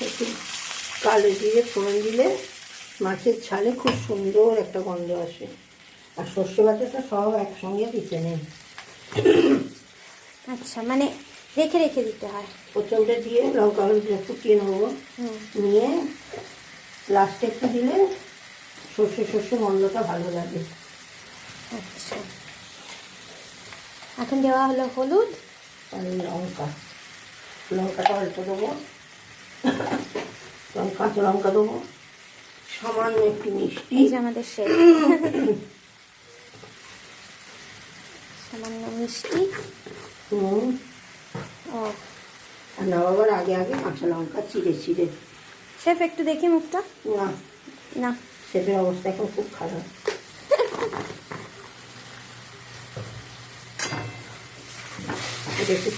একটু কালো জিরে ফোড়ন দিলে মাছের ঝালে খুব সুন্দর একটা গন্ধ আসে। আর সর্ষে বাটাটা সব একসঙ্গে দিতে নেই। আচ্ছা, মানে রেখে রেখে দিতে হয়। প্রথমটা দিয়ে লঙ্কা হলুদ ফুটিয়ে নেবো, নিয়ে লাস্টে একটু দিলে সর্ষে সর্ষে গন্ধটা ভালো লাগে। আচ্ছা, এখন দেওয়া হলো হলুদ আর লঙ্কাটা অল্প দেবো, কাঁচা লঙ্কা দেবো, সামান্য একটু মিষ্টি। এই যে আমাদের শেফ, সামান্য মিষ্টি। ও, আর নামাবার আগে আগে কাঁচা লঙ্কা চিড়ে চিড়ে। শেফ একটু দেখি মুখটা। না না, শেফের অবস্থা এখন খুব খারাপ। এটা একটু